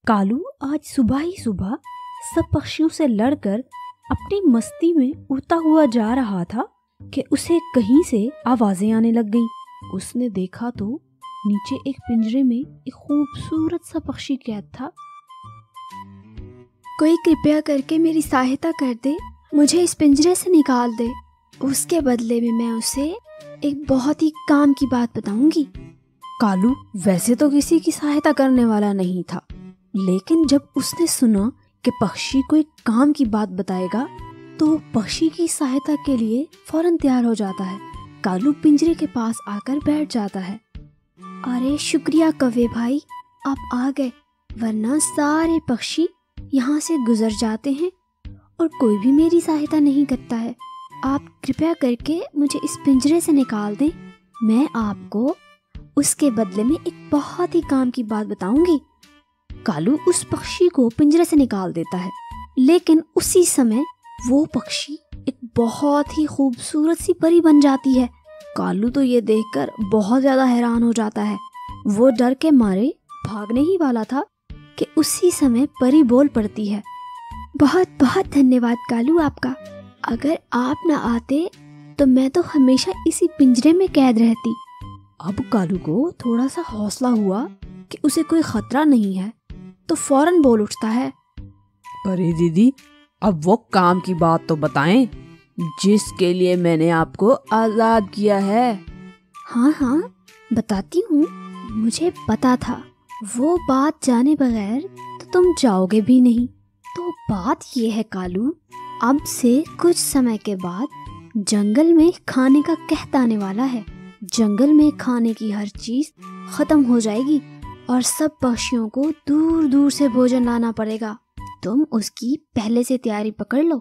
कालू आज सुबह ही सुबह सब पक्षियों से लड़कर अपनी मस्ती में उड़ता हुआ जा रहा था कि उसे कहीं से आवाजें आने लग गईं। उसने देखा तो नीचे एक पिंजरे में एक खूबसूरत सा पक्षी कैद था। कोई कृपया करके मेरी सहायता कर दे, मुझे इस पिंजरे से निकाल दे। उसके बदले में मैं उसे एक बहुत ही काम की बात बताऊंगी। कालू वैसे तो किसी की सहायता करने वाला नहीं था, लेकिन जब उसने सुना कि पक्षी कोई काम की बात बताएगा तो वो पक्षी की सहायता के लिए फौरन तैयार हो जाता है। कालू पिंजरे के पास आकर बैठ जाता है। अरे शुक्रिया कौवे भाई, आप आ गए, वरना सारे पक्षी यहाँ से गुजर जाते हैं और कोई भी मेरी सहायता नहीं करता है। आप कृपया करके मुझे इस पिंजरे से निकाल दें। मैं आपको उसके बदले में एक बहुत ही काम की बात बताऊंगी। कालू उस पक्षी को पिंजरे से निकाल देता है, लेकिन उसी समय वो पक्षी एक बहुत ही खूबसूरत सी परी बन जाती है। कालू तो ये देखकर बहुत ज्यादा हैरान हो जाता है। वो डर के मारे भागने ही वाला था कि उसी समय परी बोल पड़ती है। बहुत बहुत धन्यवाद कालू आपका। अगर आप न आते तो मैं तो हमेशा इसी पिंजरे में कैद रहती। अब कालू को थोड़ा सा हौसला हुआ कि उसे कोई खतरा नहीं है, तो फौरन बोल उठता है। परी दीदी, अब वो काम की बात तो बताएं जिसके लिए मैंने आपको आजाद किया है। हाँ हाँ बताती हूँ। मुझे पता था वो बात जाने बगैर तो तुम जाओगे भी नहीं। तो बात ये है कालू, अब से कुछ समय के बाद जंगल में खाने का कहत आने वाला है। जंगल में खाने की हर चीज खत्म हो जाएगी और सब पक्षियों को दूर दूर से भोजन लाना पड़ेगा। तुम उसकी पहले से तैयारी पकड़ लो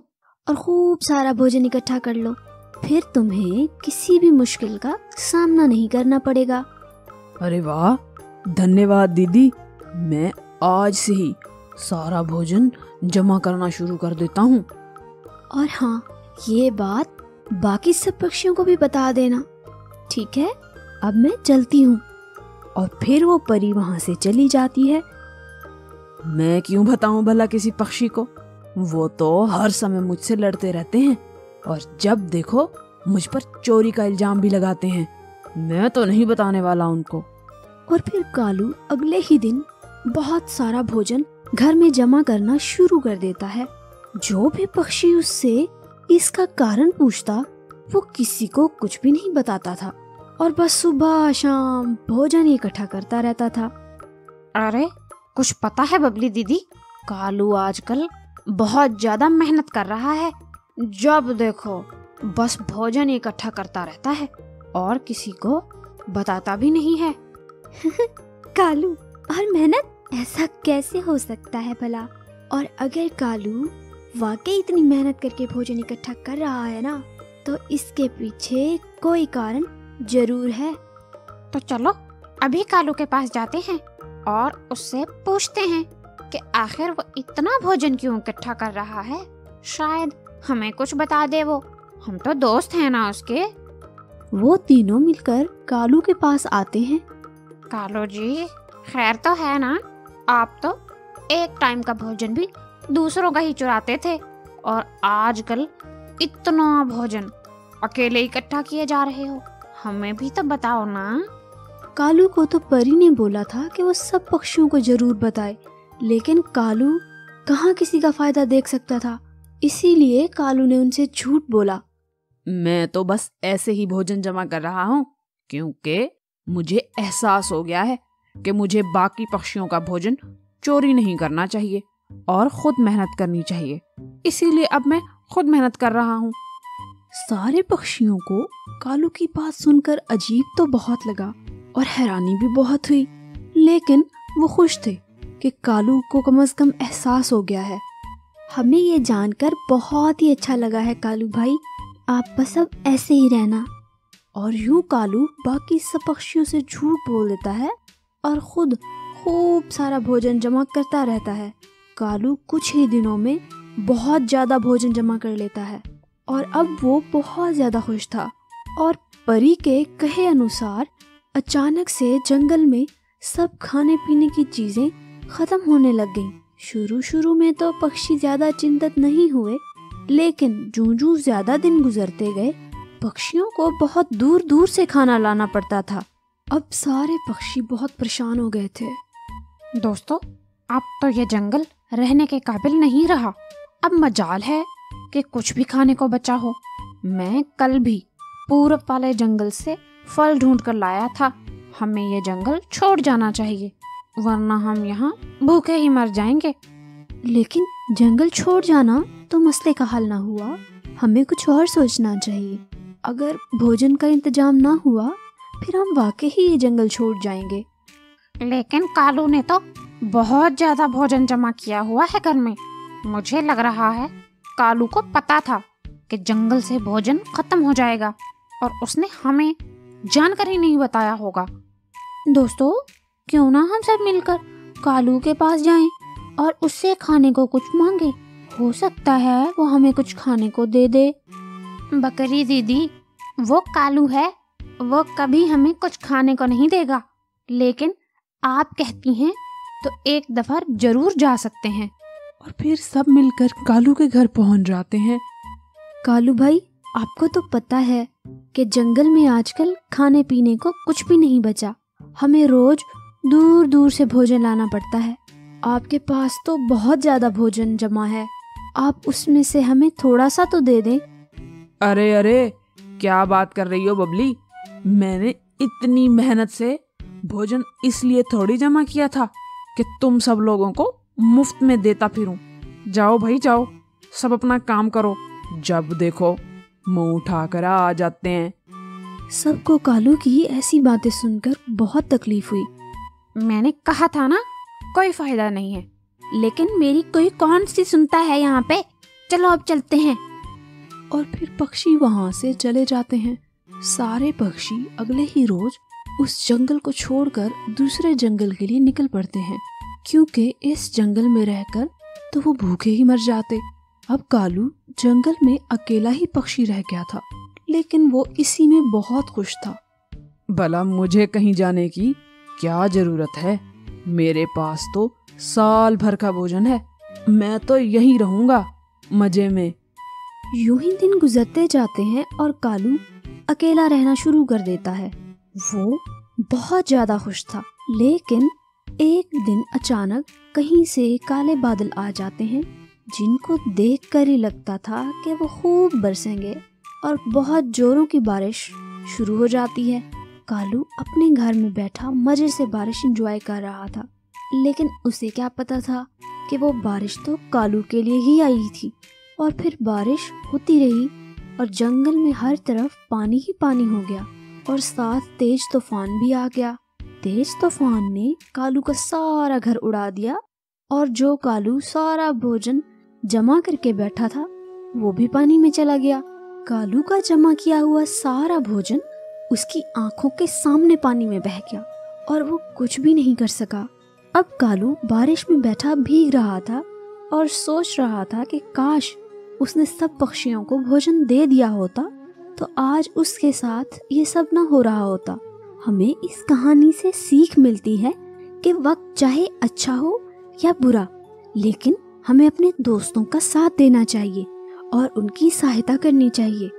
और खूब सारा भोजन इकट्ठा कर लो, फिर तुम्हें किसी भी मुश्किल का सामना नहीं करना पड़ेगा। अरे वाह, धन्यवाद दीदी। मैं आज से ही सारा भोजन जमा करना शुरू कर देता हूँ। और हाँ, ये बात बाकी सब पक्षियों को भी बता देना, ठीक है? अब मैं चलती हूँ। और फिर वो परी वहाँ से चली जाती है। मैं क्यों बताऊं भला किसी पक्षी को, वो तो हर समय मुझसे लड़ते रहते हैं और जब देखो मुझ पर चोरी का इल्जाम भी लगाते हैं। मैं तो नहीं बताने वाला उनको। और फिर कालू अगले ही दिन बहुत सारा भोजन घर में जमा करना शुरू कर देता है। जो भी पक्षी उससे इसका कारण पूछता, वो किसी को कुछ भी नहीं बताता था और बस सुबह शाम भोजन इकट्ठा करता रहता था। अरे कुछ पता है बबली दीदी, कालू आजकल बहुत ज्यादा मेहनत कर रहा है। जब देखो बस भोजन इकट्ठा करता रहता है और किसी को बताता भी नहीं है। कालू और मेहनत, ऐसा कैसे हो सकता है भला? और अगर कालू वाकई इतनी मेहनत करके भोजन इकट्ठा कर रहा है ना, तो इसके पीछे कोई कारण जरूर है। तो चलो अभी कालू के पास जाते हैं और उससे पूछते हैं कि आखिर वो इतना भोजन क्यों इकट्ठा कर रहा है। शायद हमें कुछ बता दे वो, हम तो दोस्त हैं ना उसके। वो तीनों मिलकर कालू के पास आते हैं। कालू जी, खैर तो है ना? आप तो एक टाइम का भोजन भी दूसरों का ही चुराते थे और आजकल इतना भोजन अकेले इकट्ठा किए जा रहे हो। हमें भी तो बताओ ना। कालू को तो परी ने बोला था कि वो सब पक्षियों को जरूर बताए, लेकिन कालू कहाँ किसी का फायदा देख सकता था, इसीलिए कालू ने उनसे झूठ बोला। मैं तो बस ऐसे ही भोजन जमा कर रहा हूँ क्योंकि मुझे एहसास हो गया है कि मुझे बाकी पक्षियों का भोजन चोरी नहीं करना चाहिए और खुद मेहनत करनी चाहिए। इसीलिए अब मैं खुद मेहनत कर रहा हूँ। सारे पक्षियों को कालू की बात सुनकर अजीब तो बहुत लगा और हैरानी भी बहुत हुई, लेकिन वो खुश थे कि कालू को कम से कम एहसास हो गया है। हमें ये जानकर बहुत ही अच्छा लगा है कालू भाई, आप बस अब ऐसे ही रहना। और यूं कालू बाकी सब पक्षियों से झूठ बोल देता है और खुद खूब सारा भोजन जमा करता रहता है। कालू कुछ ही दिनों में बहुत ज्यादा भोजन जमा कर लेता है और अब वो बहुत ज्यादा खुश था। और परी के कहे अनुसार अचानक से जंगल में सब खाने पीने की चीजें खत्म होने लग गईं। शुरू शुरू में तो पक्षी ज्यादा चिंतित नहीं हुए, लेकिन जूं-जूं ज्यादा दिन गुजरते गए पक्षियों को बहुत दूर दूर से खाना लाना पड़ता था। अब सारे पक्षी बहुत परेशान हो गए थे। दोस्तों, अब तो ये जंगल रहने के काबिल नहीं रहा। अब मजाल है कि कुछ भी खाने को बचा हो। मैं कल भी पूरब वाले जंगल से फल ढूंढ कर लाया था। हमें ये जंगल छोड़ जाना चाहिए, वरना हम यहाँ भूखे ही मर जाएंगे। लेकिन जंगल छोड़ जाना तो मसले का हल ना हुआ। हमें कुछ और सोचना चाहिए। अगर भोजन का इंतजाम ना हुआ फिर हम वाकई ही ये जंगल छोड़ जाएंगे। लेकिन कालू ने तो बहुत ज्यादा भोजन जमा किया हुआ है घर में। मुझे लग रहा है कालू को पता था कि जंगल से भोजन खत्म हो जाएगा और उसने हमें जानकर ही नहीं बताया होगा। दोस्तों, क्यों ना हम सब मिलकर कालू के पास जाएं और उससे खाने को कुछ मांगे। हो सकता है वो हमें कुछ खाने को दे दे। बकरी दीदी, वो कालू है, वो कभी हमें कुछ खाने को नहीं देगा। लेकिन आप कहती हैं तो एक दफा जरूर जा सकते हैं। और फिर सब मिलकर कालू के घर पहुंच जाते हैं। कालू भाई, आपको तो पता है कि जंगल में आजकल खाने पीने को कुछ भी नहीं बचा। हमें रोज दूर दूर से भोजन लाना पड़ता है। आपके पास तो बहुत ज्यादा भोजन जमा है, आप उसमें से हमें थोड़ा सा तो दे दें। अरे अरे, क्या बात कर रही हो बबली? मैंने इतनी मेहनत से भोजन इसलिए थोड़ी जमा किया था कि तुम सब लोगों को मुफ्त में देता फिरूं। जाओ भाई जाओ, सब अपना काम करो। जब देखो मुंह उठाकर आ जाते हैं। सबको कालू की ऐसी बातें सुनकर बहुत तकलीफ हुई। मैंने कहा था ना, कोई फायदा नहीं है। लेकिन मेरी कोई कौन सी सुनता है यहाँ पे। चलो अब चलते हैं। और फिर पक्षी वहां से चले जाते हैं। सारे पक्षी अगले ही रोज उस जंगल को छोड़कर दूसरे जंगल के लिए निकल पड़ते हैं, क्योंकि इस जंगल में रहकर तो वो भूखे ही मर जाते। अब कालू जंगल में अकेला ही पक्षी रह गया था, लेकिन वो इसी में बहुत खुश था। भला मुझे कहीं जाने की क्या जरूरत है? मेरे पास तो साल भर का भोजन है। मैं तो यहीं रहूंगा मजे में। यूं ही दिन गुजरते जाते हैं और कालू अकेला रहना शुरू कर देता है। वो बहुत ज्यादा खुश था, लेकिन एक दिन अचानक कहीं से काले बादल आ जाते हैं, जिनको देखकर ही लगता था कि वो खूब बरसेंगे और बहुत जोरों की बारिश शुरू हो जाती है। कालू अपने घर में बैठा मजे से बारिश एंजॉय कर रहा था, लेकिन उसे क्या पता था कि वो बारिश तो कालू के लिए ही आई थी। और फिर बारिश होती रही और जंगल में हर तरफ पानी ही पानी हो गया और साथ तेज तूफान भी आ गया। तेज तूफान ने कालू का सारा घर उड़ा दिया और जो कालू सारा भोजन जमा करके बैठा था वो भी पानी में चला गया। कालू का जमा किया हुआ सारा भोजन उसकी आंखों के सामने पानी में बह गया और वो कुछ भी नहीं कर सका। अब कालू बारिश में बैठा भीग रहा था और सोच रहा था कि काश उसने सब पक्षियों को भोजन दे दिया होता तो आज उसके साथ ये सब ना हो रहा होता। हमें इस कहानी से सीख मिलती है कि वक्त चाहे अच्छा हो या बुरा, लेकिन हमें अपने दोस्तों का साथ देना चाहिए और उनकी सहायता करनी चाहिए।